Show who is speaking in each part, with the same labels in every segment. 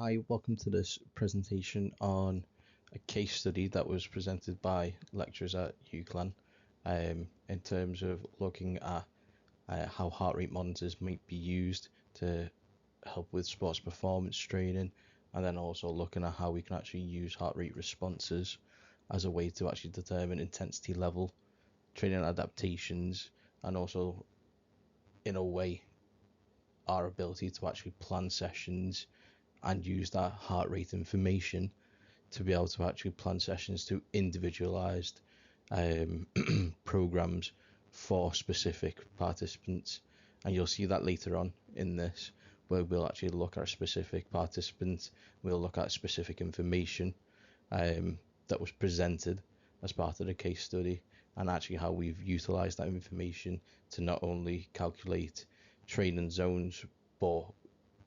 Speaker 1: Hi, welcome to this presentation on a case study that was presented by lecturers at UCLan in terms of looking at how heart rate monitors might be used to help with sports performance training, and then also looking at how we can actually use heart rate responses as a way to actually determine intensity level, training adaptations, and also in a way our ability to actually plan sessions and use that heart rate information to be able to actually plan sessions to individualized programs for specific participants. And you'll see that later on in this, where we'll actually look at a specific participant, we'll look at specific information that was presented as part of the case study, and actually how we've utilized that information to not only calculate training zones, but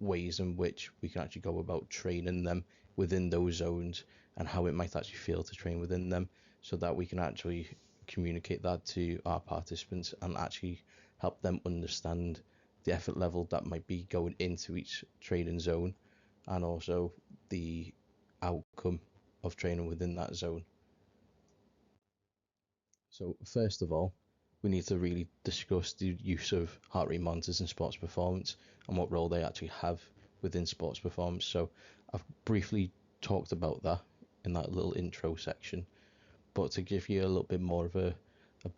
Speaker 1: ways in which we can actually go about training them within those zones and how it might actually feel to train within them, so that we can actually communicate that to our participants and actually help them understand the effort level that might be going into each training zone, and also the outcome of training within that zone. So first of all, we need to really discuss the use of heart rate monitors in sports performance and what role they actually have within sports performance. So I've briefly talked about that in that little intro section, but to give you a little bit more of a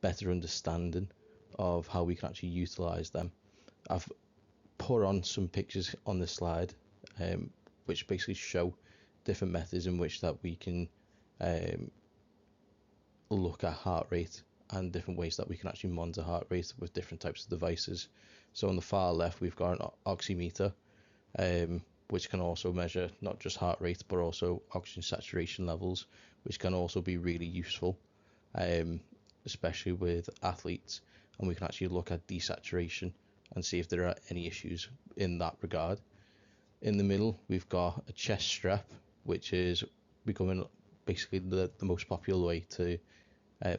Speaker 1: better understanding of how we can actually utilize them, I've put on some pictures on the slide which basically show different methods in which that we can look at heart rate and different ways that we can actually monitor heart rate with different types of devices. So on the far left, we've got an oximeter, which can also measure not just heart rate, but also oxygen saturation levels, which can also be really useful, especially with athletes. And we can actually look at desaturation and see if there are any issues in that regard. In the middle, we've got a chest strap, which is becoming basically the most popular way to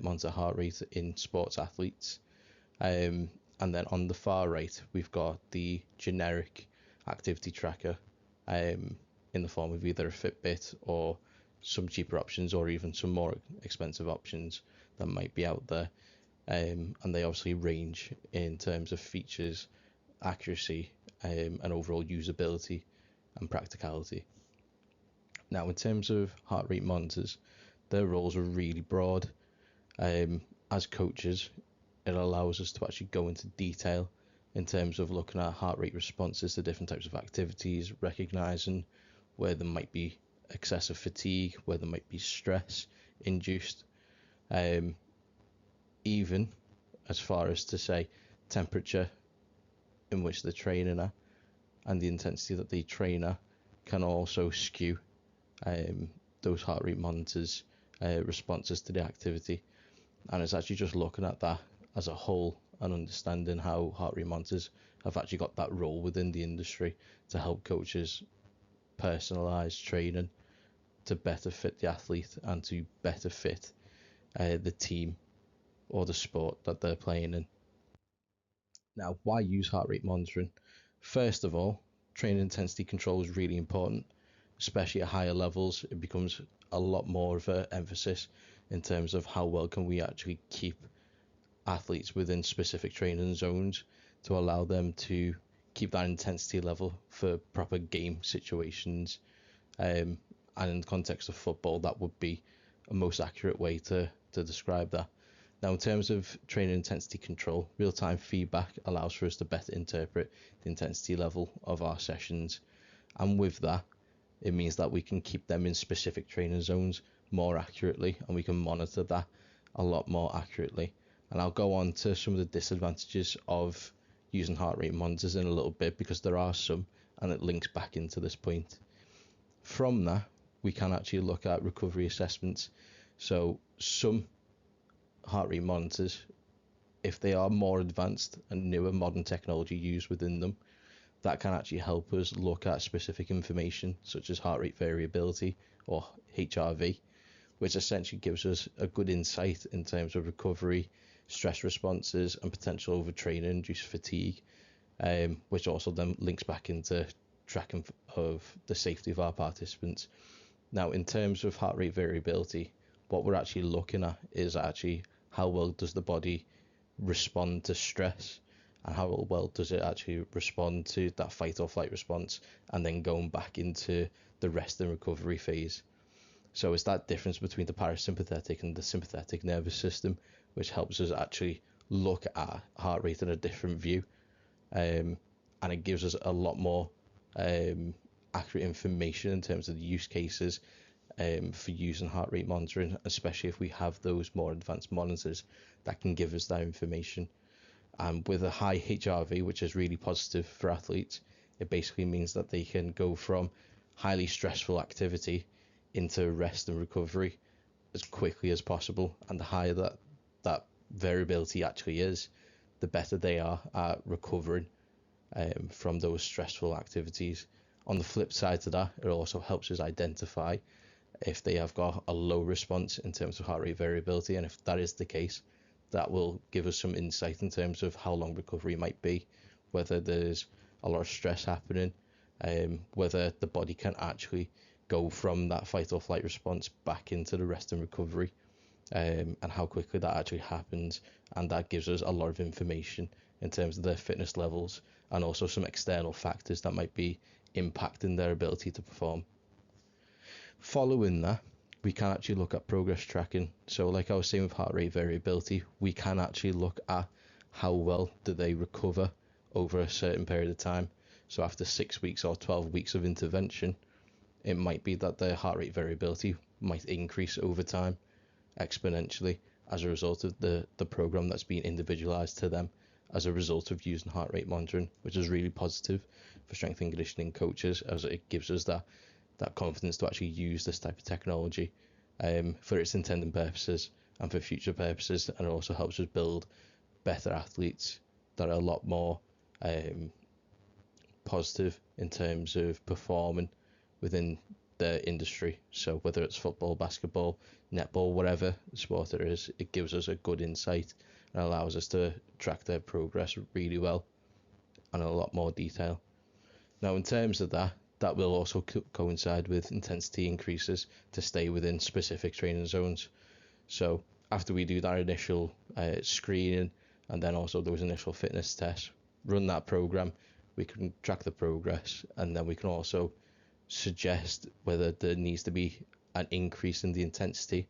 Speaker 1: monitor heart rate in sports athletes. And then on the far right, we've got the generic activity tracker in the form of either a Fitbit or some cheaper options, or even some more expensive options that might be out there. And they obviously range in terms of features, accuracy, and overall usability and practicality. Now, in terms of heart rate monitors, their roles are really broad. As coaches, it allows us to actually go into detail in terms of looking at heart rate responses to different types of activities, recognizing where there might be excessive fatigue, where there might be stress induced, even as far as to say temperature in which they're training at and the intensity that they train at can also skew those heart rate monitors responses to the activity. And it's actually just looking at that as a whole and understanding how heart rate monitors have actually got that role within the industry to help coaches personalize training to better fit the athlete and to better fit the team or the sport that they're playing in. Now, why use heart rate monitoring? First of all, training intensity control is really important, especially at higher levels. It becomes a lot more of an emphasis in terms of how well can we actually keep athletes within specific training zones to allow them to keep that intensity level for proper game situations. And in the context of football, that would be a most accurate way to describe that. Now, in terms of training intensity control, real-time feedback allows for us to better interpret the intensity level of our sessions. And with that, it means that we can keep them in specific training zones more accurately, and we can monitor that a lot more accurately. And I'll go on to some of the disadvantages of using heart rate monitors in a little bit, because there are some, and it links back into this point. From that, we can actually look at recovery assessments. So some heart rate monitors, if they are more advanced and newer modern technology used within them, that can actually help us look at specific information such as heart rate variability, or HRV, which essentially gives us a good insight in terms of recovery, stress responses, and potential overtraining induced fatigue, which also then links back into tracking of the safety of our participants. Now, in terms of heart rate variability, what we're actually looking at is actually how well does the body respond to stress, and how well does it actually respond to that fight or flight response, and then going back into the rest and recovery phase. So it's that difference between the parasympathetic and the sympathetic nervous system, which helps us actually look at heart rate in a different view, and it gives us a lot more accurate information in terms of the use cases for using heart rate monitoring, especially if we have those more advanced monitors that can give us that information. And with a high HRV, which is really positive for athletes, it basically means that they can go from highly stressful activity into rest and recovery as quickly as possible. And the higher that variability actually is, the better they are at recovering from those stressful activities. On the flip side to that, it also helps us identify if they have got a low response in terms of heart rate variability, and if that is the case, that will give us some insight in terms of how long recovery might be, whether there's a lot of stress happening, whether the body can actually go from that fight or flight response back into the rest and recovery, and how quickly that actually happens. And that gives us a lot of information in terms of their fitness levels, and also some external factors that might be impacting their ability to perform. Following that, we can actually look at progress tracking. So like I was saying with heart rate variability, we can actually look at how well do they recover over a certain period of time. So after 6 weeks or 12 weeks of intervention, it might be that their heart rate variability might increase over time exponentially as a result of the program that's been individualized to them as a result of using heart rate monitoring, which is really positive for strength and conditioning coaches, as it gives us that confidence to actually use this type of technology for its intended purposes and for future purposes. And it also helps us build better athletes that are a lot more positive in terms of performing within their industry. So whether it's football, basketball, netball, whatever sport it is, it gives us a good insight and allows us to track their progress really well and in a lot more detail. Now, in terms of that will also coincide with intensity increases to stay within specific training zones. So after we do that initial screening, and then also those initial fitness tests, run that program, we can track the progress, and then we can also suggest whether there needs to be an increase in the intensity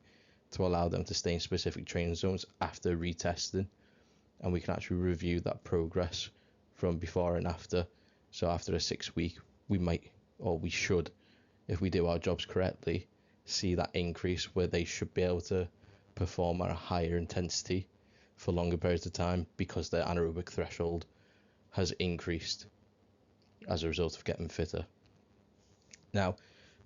Speaker 1: to allow them to stay in specific training zones after retesting. And we can actually review that progress from before and after. So after a 6 week, we might, or we should, if we do our jobs correctly, see that increase where they should be able to perform at a higher intensity for longer periods of time because their anaerobic threshold has increased as a result of getting fitter. Now,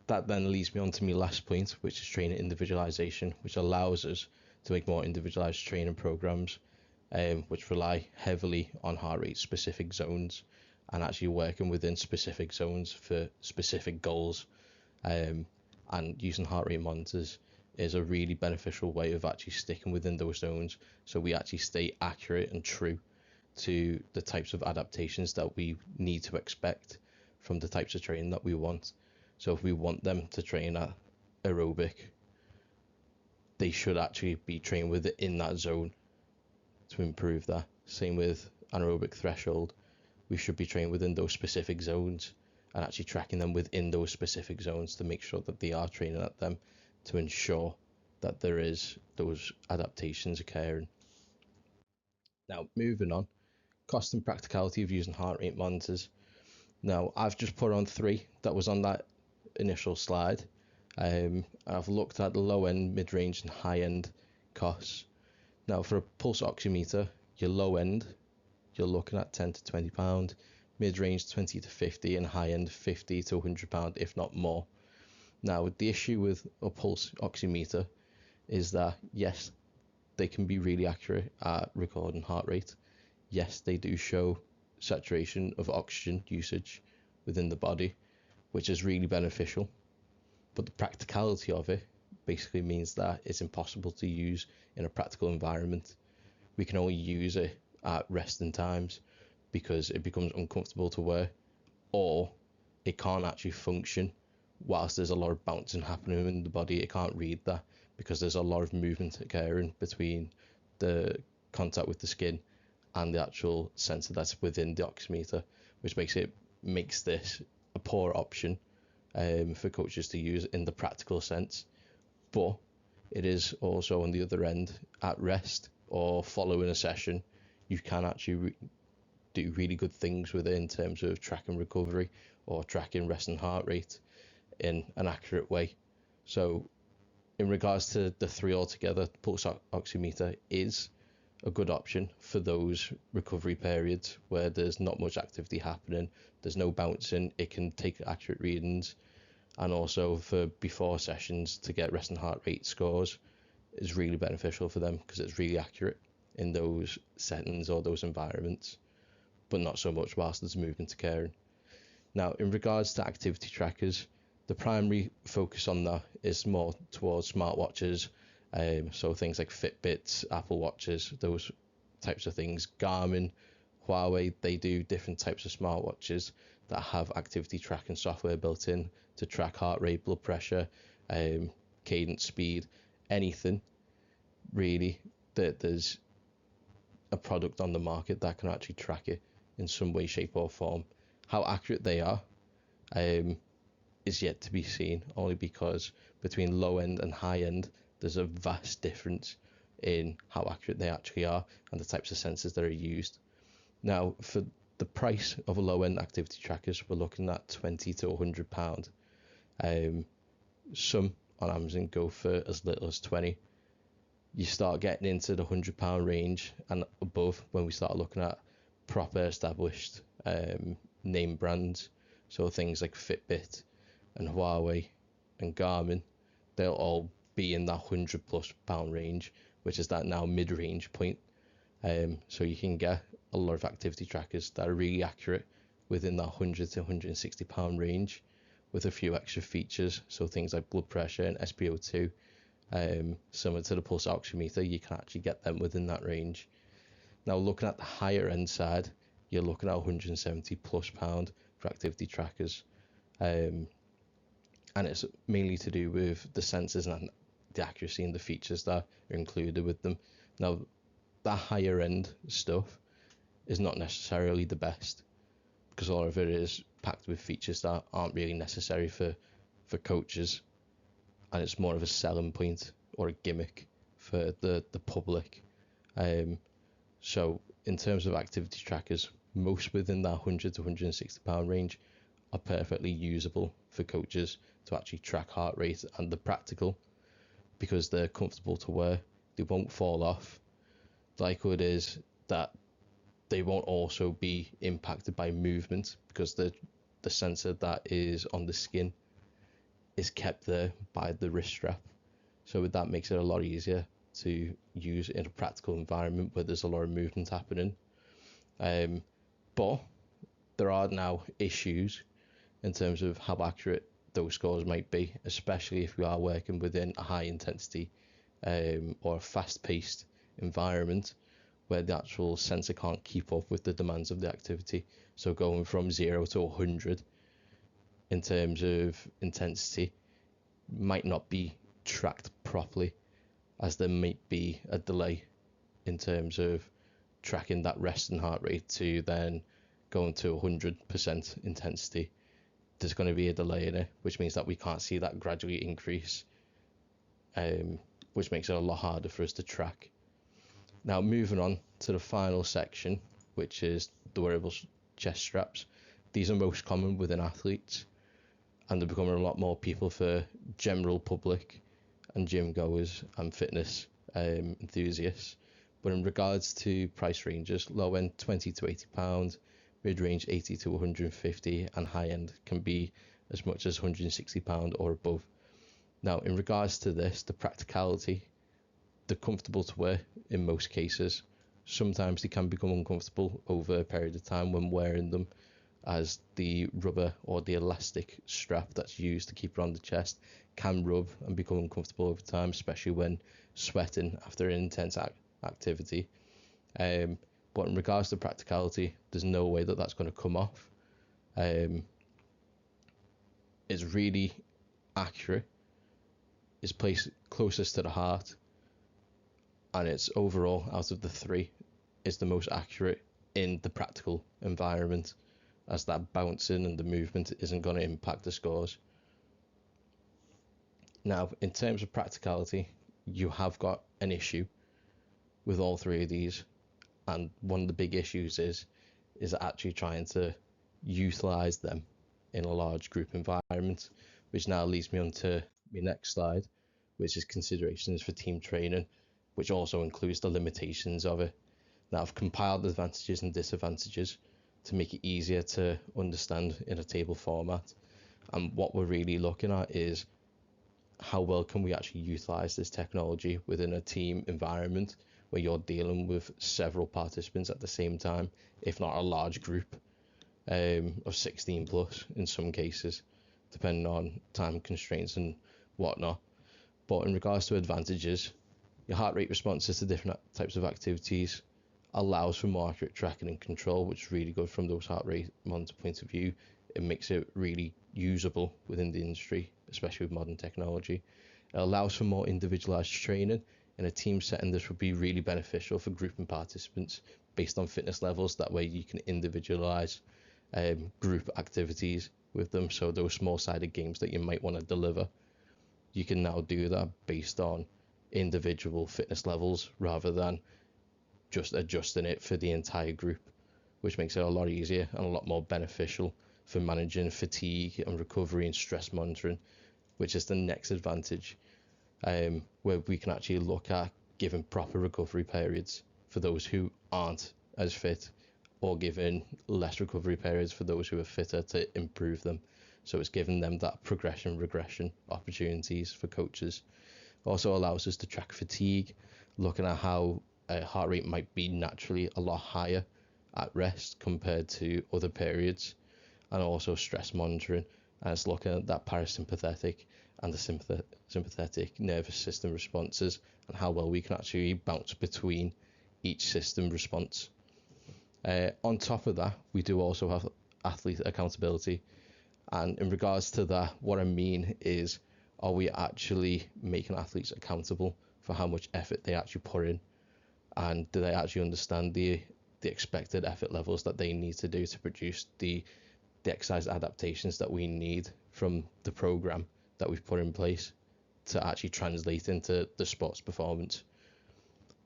Speaker 1: that then leads me on to my last point, which is training individualization, which allows us to make more individualized training programs, which rely heavily on heart rate specific zones and actually working within specific zones for specific goals. And using heart rate monitors is a really beneficial way of actually sticking within those zones, so we actually stay accurate and true to the types of adaptations that we need to expect from the types of training that we want. So if we want them to train at aerobic, they should actually be trained within that zone to improve that. Same with anaerobic threshold, we should be trained within those specific zones and actually tracking them within those specific zones to make sure that they are training at them, to ensure that there is those adaptations occurring. Now, moving on, cost and practicality of using heart rate monitors. Now, I've just put on 3 that was on that initial slide. I've looked at the low end, mid range and high end costs. Now, for a pulse oximeter, your low end, you're looking at £10 to £20, mid range 20 to 50, and high end 50 to £100, if not more. Now, the issue with a pulse oximeter is that, yes, they can be really accurate at recording heart rate. Yes, they do show saturation of oxygen usage within the body, which is really beneficial. But the practicality of it basically means that it's impossible to use in a practical environment. We can only use it at resting times because it becomes uncomfortable to wear, or it can't actually function whilst there's a lot of bouncing happening in the body. It can't read that because there's a lot of movement occurring between the contact with the skin and the actual sensor that's within the oximeter, which makes this a poor option for coaches to use in the practical sense. But it is also on the other end, at rest or following a session, you can actually do really good things with it in terms of tracking recovery or tracking resting heart rate in an accurate way. So in regards to the three altogether, pulse oximeter is a good option for those recovery periods where there's not much activity happening, there's no bouncing, it can take accurate readings, and also for before sessions to get resting heart rate scores is really beneficial for them because it's really accurate in those settings or those environments, but not so much whilst there's movement occurring. Now, in regards to activity trackers, the primary focus on that is more towards smartwatches, so things like Fitbits, Apple Watches, those types of things. Garmin, Huawei, they do different types of smartwatches that have activity tracking software built in to track heart rate, blood pressure, cadence, speed, anything really that there's a product on the market that can actually track it in some way, shape or form. How accurate they are is yet to be seen, only because between low end and high end there's a vast difference in how accurate they actually are and the types of sensors that are used. Now, for the price of a low end activity trackers, we're looking at £20 to £100. Some on Amazon go for as little as 20. You start getting into the £100 range and above when we start looking at proper established name brands. So things like Fitbit and Huawei and Garmin, they'll all be in that £100+ range, which is that now mid-range point. So you can get a lot of activity trackers that are really accurate within that £100 to £160 range with a few extra features. So things like blood pressure and SpO2, similar to the pulse oximeter, you can actually get them within that range. Now, looking at the higher end side, you're looking at £170+ for activity trackers, and it's mainly to do with the sensors and the accuracy and the features that are included with them. Now, that higher end stuff is not necessarily the best because a lot of it is packed with features that aren't really necessary for coaches, and it's more of a selling point or a gimmick for the public. So in terms of activity trackers, most within that £100 to £160 range are perfectly usable for coaches to actually track heart rate, and they're practical because they're comfortable to wear. They won't fall off. The likelihood is that they won't also be impacted by movement because the sensor that is on the skin is kept there by the wrist strap. So that makes it a lot easier to use in a practical environment where there's a lot of movement happening. But there are now issues in terms of how accurate those scores might be, especially if we are working within a high intensity or a fast-paced environment where the actual sensor can't keep up with the demands of the activity. So going from 0 to 100 in terms of intensity might not be tracked properly, as there might be a delay in terms of tracking that resting heart rate to then going to 100% intensity. There's going to be a delay in it, which means that we can't see that gradually increase, which makes it a lot harder for us to track. Now, moving on to the final section, which is the wearable chest straps. These are most common within athletes, and they're becoming a lot more people for general public and gym goers and fitness enthusiasts. But in regards to price ranges, low end £20 to £80, mid-range £80 to £150, and high end can be as much as £160 or above. Now, in regards to this, the practicality, they're comfortable to wear in most cases. Sometimes they can become uncomfortable over a period of time when wearing them, as the rubber or the elastic strap that's used to keep it on the chest can rub and become uncomfortable over time, especially when sweating after an intense activity. But in regards to practicality, there's no way that that's going to come off. is really accurate, is placed closest to the heart, and it's overall, out of the three, is the most accurate in the practical environment, as that bouncing and the movement isn't going to impact the scores. Now, in terms of practicality, you have got an issue with all three of these, and one of the big issues is actually trying to utilize them in a large group environment, which now leads me on to my next slide, which is considerations for team training, which also includes the limitations of it. Now, I've compiled the advantages and disadvantages to make it easier to understand in a table format, and what we're really looking at is how well can we actually utilize this technology within a team environment where you're dealing with several participants at the same time, if not a large group of 16 plus in some cases, depending on time constraints and whatnot. But in regards to advantages, your heart rate responses to different types of activities allows for more accurate tracking and control, which is really good from those heart rate monitor point of view. It makes it really usable within the industry, especially with modern technology. It allows for more individualized training. In a team setting, this would be really beneficial for grouping participants based on fitness levels. That way you can individualize group activities with them. So those small-sided games that you might want to deliver, you can now do that based on individual fitness levels rather than just adjusting it for the entire group, which makes it a lot easier and a lot more beneficial for managing fatigue and recovery and stress monitoring, which is the next advantage, where we can actually look at giving proper recovery periods for those who aren't as fit, or giving less recovery periods for those who are fitter to improve them. So it's giving them that progression, regression opportunities for coaches. Also allows us to track fatigue, looking at how heart rate might be naturally a lot higher at rest compared to other periods, and also stress monitoring, and it's looking at that parasympathetic and the sympathetic nervous system responses and how well we can actually bounce between each system response. On top of that, we do also have athlete accountability, and in regards to that, what I mean is, are we actually making athletes accountable for how much effort they actually put in, and do they actually understand the expected effort levels that they need to do to produce the exercise adaptations that we need from the program that we've put in place to actually translate into the sports performance.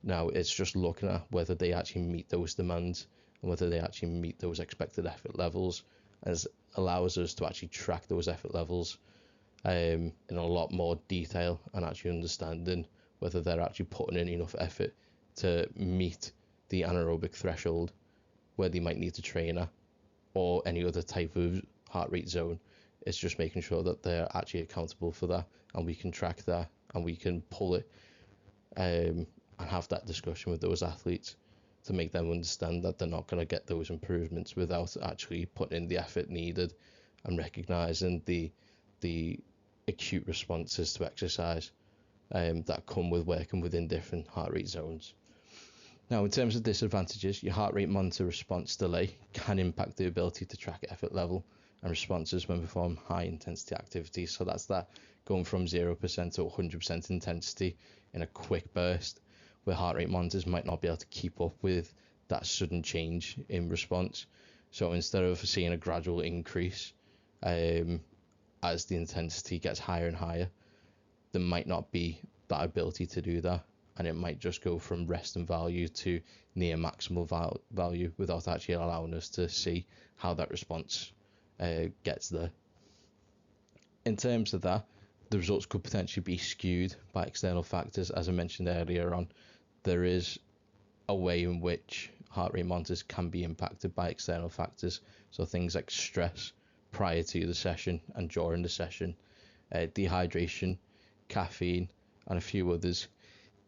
Speaker 1: Now, it's just looking at whether they actually meet those demands and whether they actually meet those expected effort levels, as allows us to actually track those effort levels in a lot more detail, and actually understanding whether they're actually putting in enough effort to meet the anaerobic threshold where they might need to train at, or any other type of heart rate zone. It's just making sure that they're actually accountable for that, and we can track that, and we can pull it and have that discussion with those athletes to make them understand that they're not going to get those improvements without actually putting in the effort needed, and recognizing the acute responses to exercise that come with working within different heart rate zones. Now, in terms of disadvantages, your heart rate monitor response delay can impact the ability to track effort level and responses when performing high intensity activities. So that's that going from 0% to 100% intensity in a quick burst, where heart rate monitors might not be able to keep up with that sudden change in response. So instead of seeing a gradual increase as the intensity gets higher and higher, there might not be that ability to do that, and it might just go from resting value to near maximal value without actually allowing us to see how that response gets there. In terms of that, the results could potentially be skewed by external factors. As I mentioned earlier on, there is a way in which heart rate monitors can be impacted by external factors, so things like stress prior to the session and during the session, dehydration, caffeine, and a few others.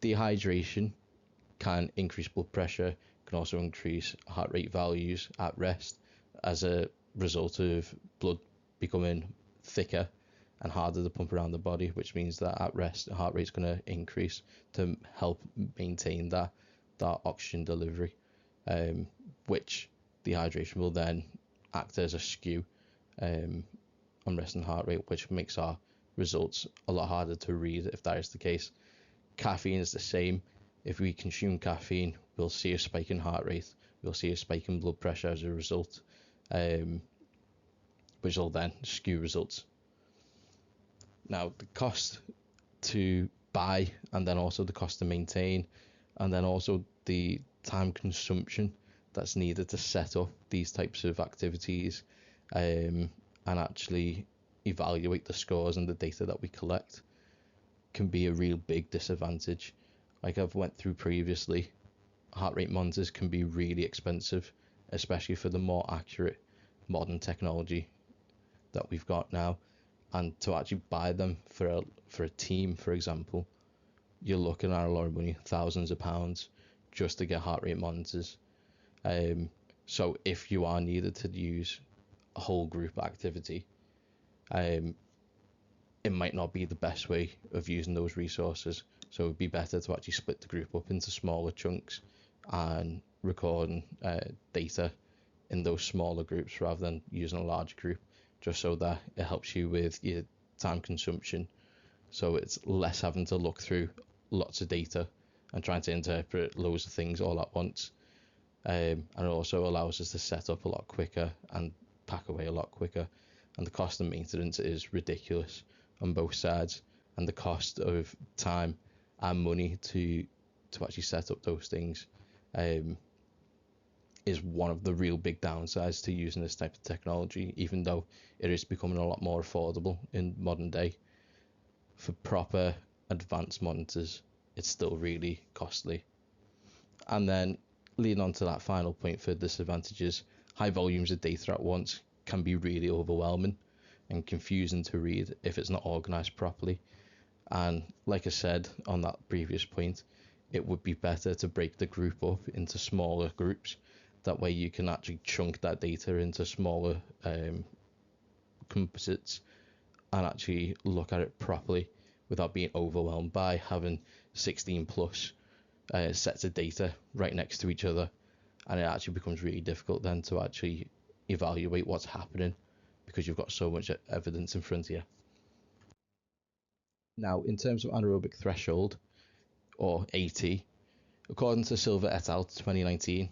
Speaker 1: Dehydration can increase blood pressure, can also increase heart rate values at rest as a result of blood becoming thicker and harder to pump around the body, which means that at rest the heart rate is going to increase to help maintain that oxygen delivery, which dehydration will then act as a skew on resting heart rate, which makes our results a lot harder to read if that is the case. Caffeine is the same. If we consume caffeine, we'll see a spike in heart rate, we'll see a spike in blood pressure as a result, which will then skew results. Now, the cost to buy, and then also the cost to maintain, and then also the time consumption that's needed to set up these types of activities, and actually evaluate the scores and the data that we collect, can be a real big disadvantage. Like I've went through previously, heart rate monitors can be really expensive, especially for the more accurate modern technology that we've got now. And to actually buy them for a team, for example, you're looking at a lot of money, thousands of pounds, just to get heart rate monitors. So if you are needed to use a whole group activity, it might not be the best way of using those resources. So it would be better to actually split the group up into smaller chunks and recording data in those smaller groups rather than using a large group, just so that it helps you with your time consumption. So it's less having to look through lots of data and trying to interpret loads of things all at once. And it also allows us to set up a lot quicker and pack away a lot quicker. And the cost of maintenance is ridiculous on both sides. And the cost of time and money to actually set up those things is one of the real big downsides to using this type of technology, even though it is becoming a lot more affordable in modern day. For proper advanced monitors, it's still really costly. And then leading on to that final point for disadvantages, high volumes of data at once can be really overwhelming and confusing to read if it's not organized properly. And like I said on that previous point, it would be better to break the group up into smaller groups. That way you can actually chunk that data into smaller composites and actually look at it properly without being overwhelmed by having 16 plus sets of data right next to each other. And it actually becomes really difficult then to actually evaluate what's happening because you've got so much evidence in front of you. Now, in terms of anaerobic threshold, or AT, according to Silva et al. 2019,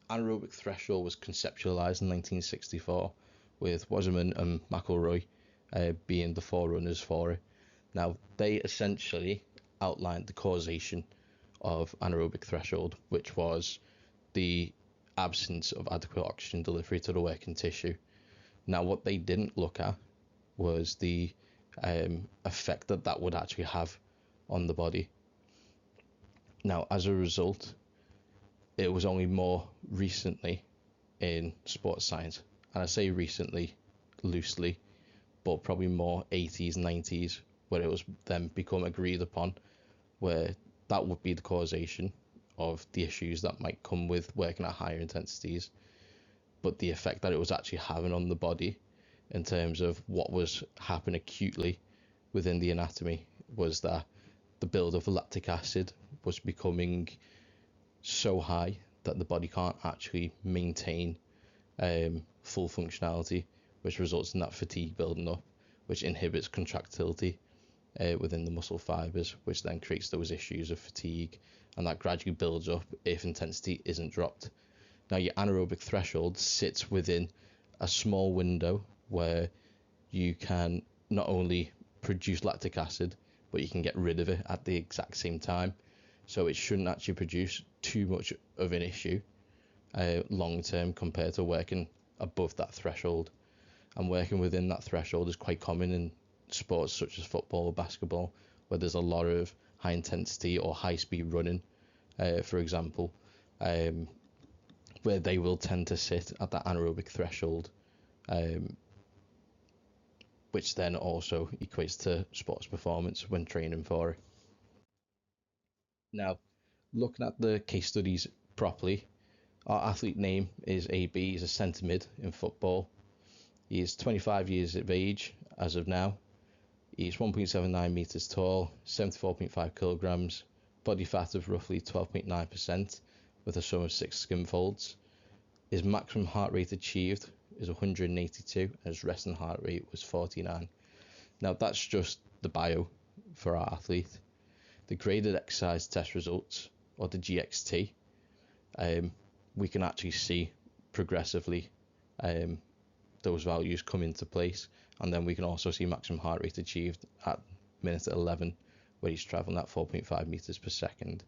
Speaker 1: anaerobic threshold was conceptualized in 1964, with Wasserman and McElroy being the forerunners for it. Now, they essentially outlined the causation of anaerobic threshold, which was the absence of adequate oxygen delivery to the working tissue. Now, what they didn't look at was the effect that would actually have on the body. Now, as a result, it was only more recently in sports science, and I say recently loosely, but probably more 80s, 90s, where it was then become agreed upon where that would be the causation of the issues that might come with working at higher intensities, but the effect that it was actually having on the body in terms of what was happening acutely within the anatomy was that the build of lactic acid was becoming so high that the body can't actually maintain full functionality, which results in that fatigue building up, which inhibits contractility within the muscle fibers, which then creates those issues of fatigue, and that gradually builds up if intensity isn't dropped. Now, your anaerobic threshold sits within a small window where you can not only produce lactic acid, but you can get rid of it at the exact same time. So it shouldn't actually produce too much of an issue long term compared to working above that threshold. And working within that threshold is quite common in sports such as football or basketball, where there's a lot of high intensity or high speed running, for example, where they will tend to sit at that anaerobic threshold, which then also equates to sports performance when training for it. Now, looking at the case studies properly, our athlete name is AB. He's a centre mid in football. He is 25 years of age as of now. He's 1.79 meters tall, 74.5 kilograms, body fat of roughly 12.9%, with a sum of 6 skin folds. His maximum heart rate achieved is 182 and his resting heart rate was 49. Now that's just the bio for our athlete. The graded exercise test results, or the GXT, we can actually see progressively those values come into place, and then we can also see maximum heart rate achieved at minute 11, where he's traveling at 4.5 meters per second,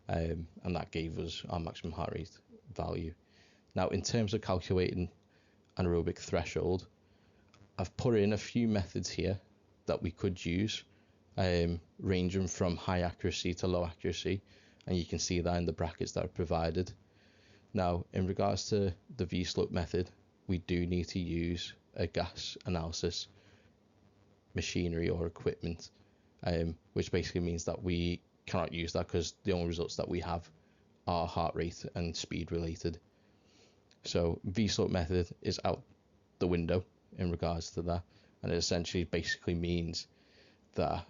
Speaker 1: and that gave us our maximum heart rate value. Now, in terms of calculating anaerobic threshold, I've put in a few methods here that we could use, ranging from high accuracy to low accuracy, and you can see that in the brackets that are provided. Now, in regards to the V-slope method, we do need to use a gas analysis machinery or equipment, which basically means that we cannot use that because the only results that we have are heart rate and speed related. So V-slope method is out the window in regards to that, and it essentially basically means that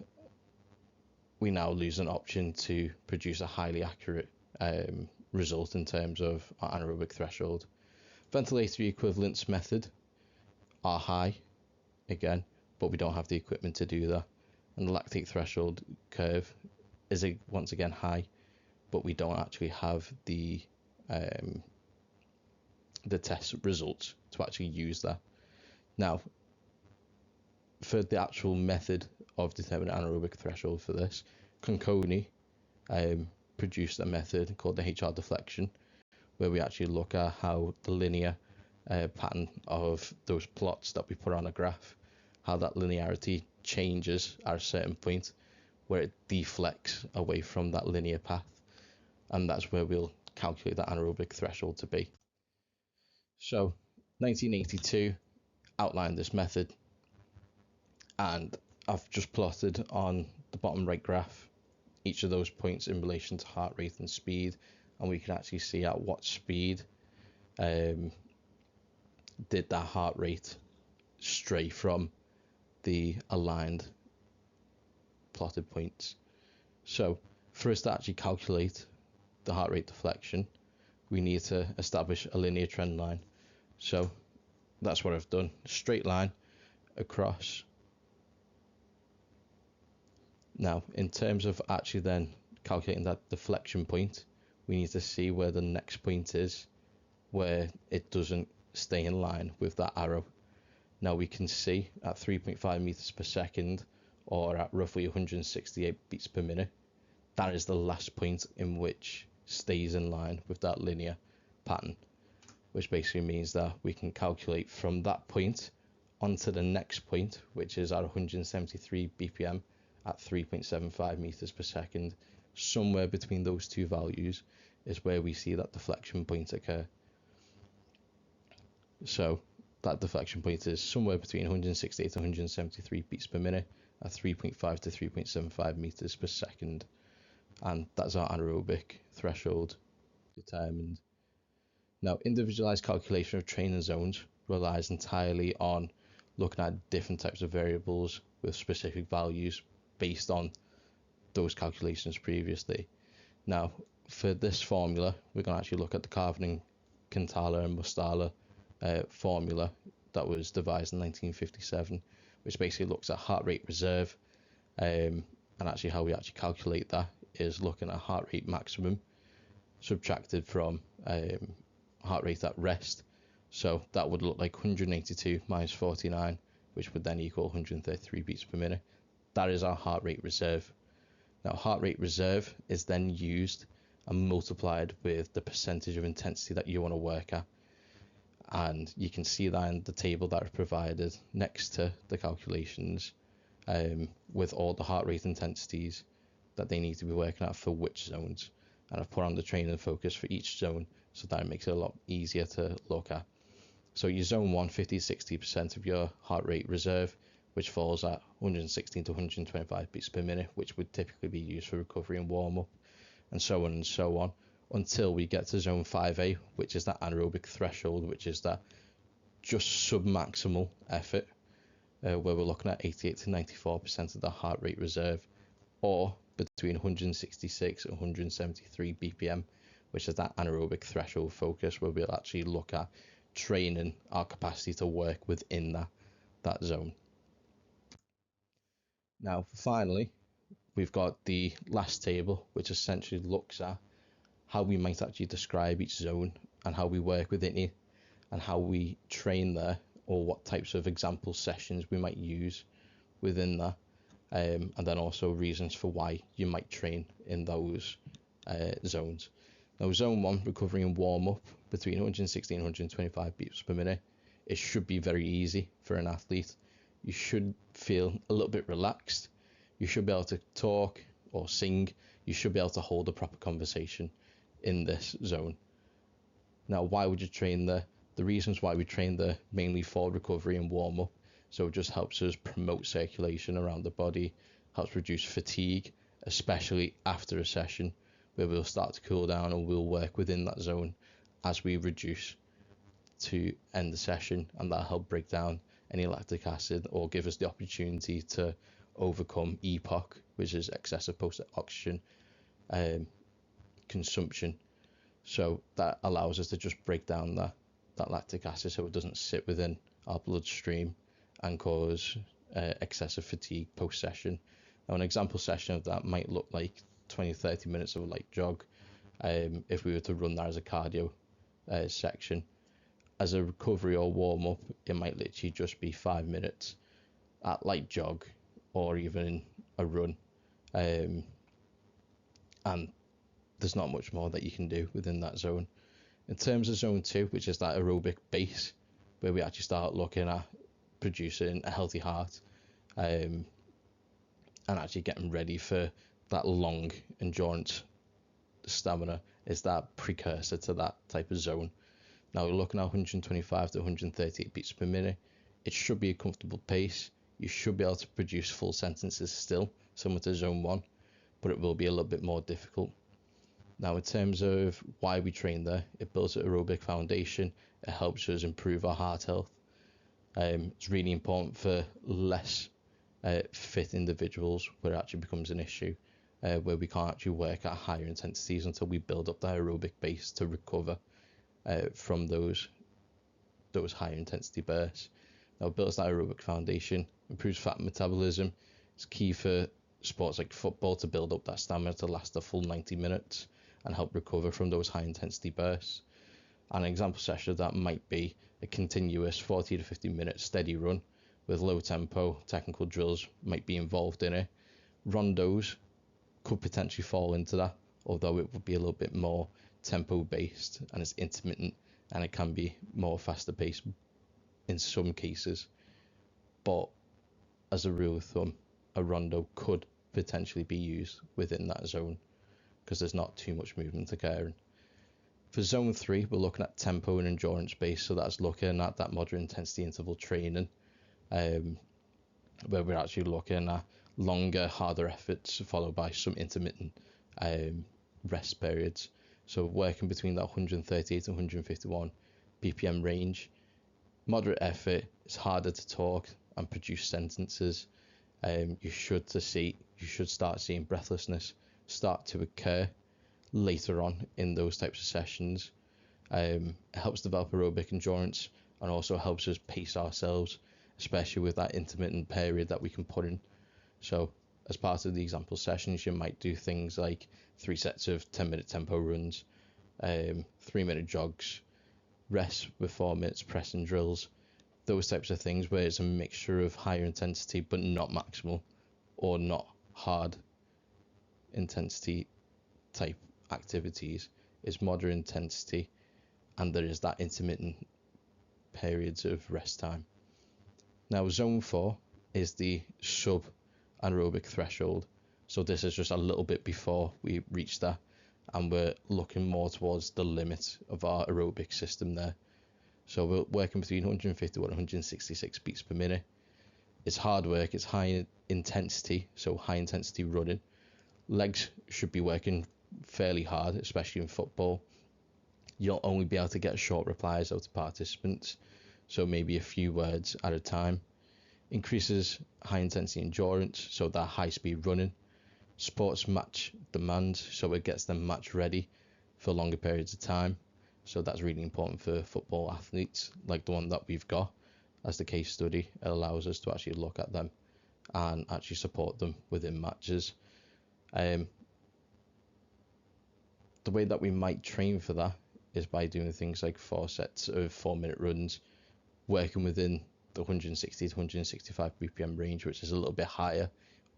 Speaker 1: we now lose an option to produce a highly accurate result in terms of our anaerobic threshold. Ventilatory equivalence method are high again, but we don't have the equipment to do that. And the lactate threshold curve is once again high, but we don't actually have the test results to actually use that. Now, for the actual method of determining anaerobic threshold for this, Conconi produced a method called the HR deflection, where we actually look at how the linear pattern of those plots that we put on a graph, how that linearity changes at a certain point where it deflects away from that linear path, and that's where we'll calculate that anaerobic threshold to be. So 1982 outlined this method, and I've just plotted on the bottom right graph each of those points in relation to heart rate and speed, and we can actually see at what speed did that heart rate stray from the aligned plotted points. So for us to actually calculate the heart rate deflection, we need to establish a linear trend line. So that's what I've done, straight line across. Now, in terms of actually then calculating that deflection point, we need to see where the next point is, where it doesn't stay in line with that arrow. Now we can see at 3.5 meters per second, or at roughly 168 beats per minute, that is the last point in which stays in line with that linear pattern, which basically means that we can calculate from that point onto the next point, which is at 173 BPM at 3.75 meters per second. Somewhere between those two values is where we see that deflection point occur. So that deflection point is somewhere between 168 to 173 beats per minute at 3.5 to 3.75 meters per second, and that's our anaerobic threshold determined. Now, individualized calculation of training zones relies entirely on looking at different types of variables with specific values based on those calculations previously. Now, for this formula, we're going to actually look at the Carvin, Quintala and Mustala formula that was devised in 1957, which basically looks at heart rate reserve, and actually how we actually calculate that is looking at heart rate maximum subtracted from heart rate at rest. So that would look like 182 minus 49, which would then equal 133 beats per minute. That is our heart rate reserve. Now, heart rate reserve is then used and multiplied with the percentage of intensity that you want to work at. And you can see that in the table that are provided next to the calculations, with all the heart rate intensities that they need to be working at for which zones. And I've put on the training focus for each zone so that it makes it a lot easier to look at. So your zone 1, 50-60% of your heart rate reserve, which falls at 116 to 125 beats per minute, which would typically be used for recovery and warm-up, and so on, until we get to zone 5A, which is that anaerobic threshold, which is that just sub-maximal effort, where we're looking at 88 to 94% of the heart rate reserve, or between 166 and 173 BPM, which is that anaerobic threshold focus, where we'll actually look at training our capacity to work within that zone. Now, finally, we've got the last table, which essentially looks at how we might actually describe each zone and how we work within it and how we train there, or what types of example sessions we might use within that, and then also reasons for why you might train in those zones. Now, zone 1, recovery and warm up between 160 and 125 beats per minute. It should be very easy for an athlete. You should feel a little bit relaxed. You should be able to talk or sing. You should be able to hold a proper conversation in this zone. Now, why would you train there? The reasons why we train there mainly for recovery and warm up. So it just helps us promote circulation around the body, helps reduce fatigue, especially after a session where we'll start to cool down, and we'll work within that zone as we reduce to end the session, and that'll help break down any lactic acid or give us the opportunity to overcome EPOC, which is excessive post-oxygen consumption. So that allows us to just break down that lactic acid so it doesn't sit within our bloodstream and cause excessive fatigue post-session. Now, an example session of that might look like 20-30 minutes of a light jog, if we were to run that as a cardio section. As a recovery or warm-up, it might literally just be 5 minutes at light jog or even a run, and there's not much more that you can do within that zone. In terms of zone 2, which is that aerobic base, where we actually start looking at producing a healthy heart, and actually getting ready for that long endurance stamina, is that precursor to that type of zone. Now, we're looking at 125 to 138 beats per minute. It should be a comfortable pace. You should be able to produce full sentences still, similar to zone 1, but it will be a little bit more difficult. Now, in terms of why we train there, it builds an aerobic foundation. It helps us improve our heart health. It's really important for less fit individuals where it actually becomes an issue, where we can't actually work at higher intensities until we build up that aerobic base to recover from those higher intensity bursts. Now, it builds that aerobic foundation, improves fat metabolism. It's key for sports like football to build up that stamina to last a full 90 minutes and help recover from those high intensity bursts. An example session of that might be a continuous 40 to 50 minute steady run with low tempo. Technical drills might be involved in it. Rondos could potentially fall into that, although it would be a little bit more tempo based and it's intermittent, and it can be more faster paced in some cases. But as a rule of thumb, a rondo could potentially be used within that zone because there's not too much movement occurring. For zone 3, we're looking at tempo and endurance based, so that's looking at that moderate intensity interval training, where we're actually looking at longer, harder efforts followed by some intermittent rest periods. So working between that 138 and 151 BPM range. Moderate effort is harder to talk and produce sentences. You should start seeing breathlessness start to occur later on in those types of sessions. It helps develop aerobic endurance and also helps us pace ourselves, especially with that intermittent period that we can put in. So as part of the example sessions, you might do things like 3 sets of 10-minute tempo runs, 3-minute jogs, rest with 4 minutes pressing drills, those types of things where it's a mixture of higher intensity but not maximal or not hard intensity type activities. It's moderate intensity and there is that intermittent periods of rest time. Now, zone 4 is the sub anaerobic threshold. So this is just a little bit before we reach that, and we're looking more towards the limit of our aerobic system there. So we're working between 150 and 166 beats per minute. It's hard work, it's high intensity, so high intensity running. Legs should be working fairly hard, especially in football. You'll only be able to get short replies out of participants, so maybe a few words at a time. Increases high intensity endurance, so that high speed running. Sports match demand, so it gets them match ready for longer periods of time. So that's really important for football athletes like the one that we've got as the case study. It allows us to actually look at them and actually support them within matches. The way that we might train for that is by doing things like 4 sets of 4-minute runs, working within the 160 to 165 BPM range, which is a little bit higher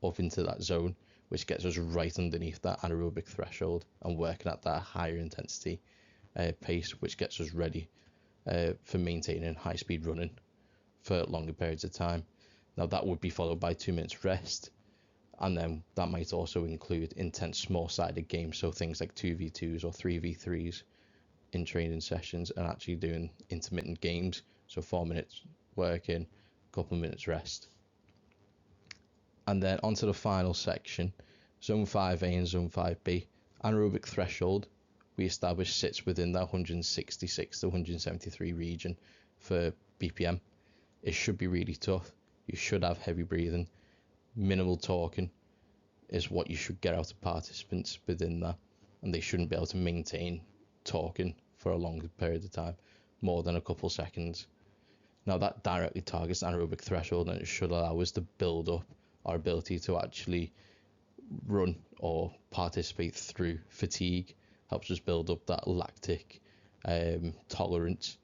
Speaker 1: up into that zone, which gets us right underneath that anaerobic threshold, and working at that higher intensity pace, which gets us ready for maintaining high speed running for longer periods of time. Now that would be followed by 2 minutes rest, and then that might also include intense small-sided games, so things like 2v2s or 3v3s in training sessions, and actually doing intermittent games, so 4 minutes working, a couple of minutes rest. And then onto the final section, zone 5A and zone 5B. Anaerobic threshold we established sits within that 166 to 173 region for BPM. It should be really tough. You should have heavy breathing. Minimal talking is what you should get out of participants within that, and they shouldn't be able to maintain talking for a longer period of time, more than a couple seconds. Now that directly targets the anaerobic threshold, and it should allow us to build up our ability to actually run or participate through fatigue. Helps us build up that lactic tolerance,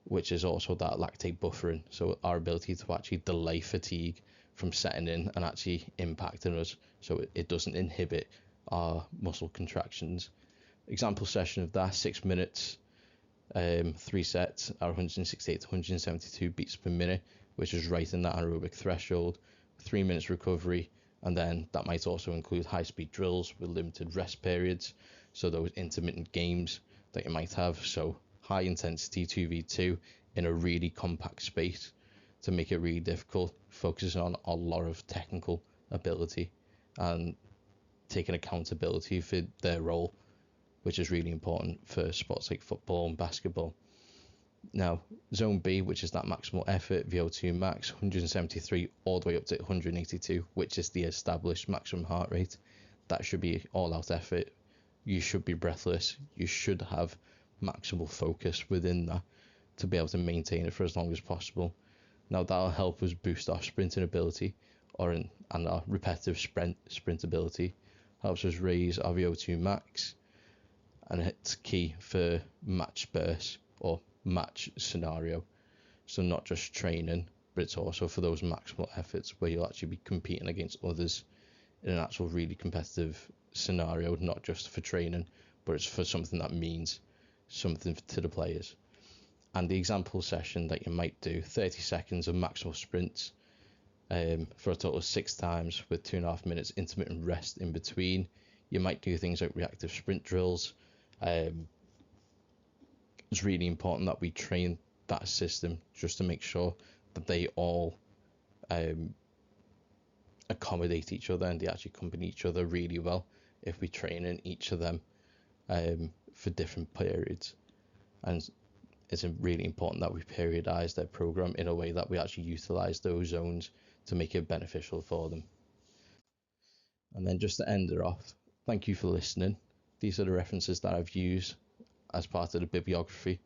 Speaker 1: which is also that lactate buffering, so our ability to actually delay fatigue from setting in and actually impacting us, so it doesn't inhibit our muscle contractions. Example session of that, 6 minutes, 3 sets at 168 to 172 beats per minute, which is right in that anaerobic threshold. 3 minutes recovery, and then that might also include high speed drills with limited rest periods, so those intermittent games that you might have, so high intensity 2v2 in a really compact space to make it really difficult, focusing on a lot of technical ability and taking accountability for their role, which is really important for sports like football and basketball. Now, zone B, which is that maximal effort, VO2 max, 173 all the way up to 182, which is the established maximum heart rate. That should be all out effort. You should be breathless. You should have maximal focus within that to be able to maintain it for as long as possible. Now that'll help us boost our sprinting ability and our repetitive sprint ability. Helps us raise our VO2 max, and it's key for match bursts or match scenario. So not just training, but it's also for those maximal efforts where you'll actually be competing against others in an actual really competitive scenario, not just for training, but it's for something that means something to the players. And the example session that you might do, 30 seconds of maximal sprints for a total of 6 times with 2.5 minutes intermittent rest in between. You might do things like reactive sprint drills. It's really important that we train that system just to make sure that they all accommodate each other and they actually accompany each other really well if we train in each of them for different periods. And it's really important that we periodize their program in a way that we actually utilize those zones to make it beneficial for them. And then just to end it off, thank you for listening. These are the references that I've used as part of the bibliography.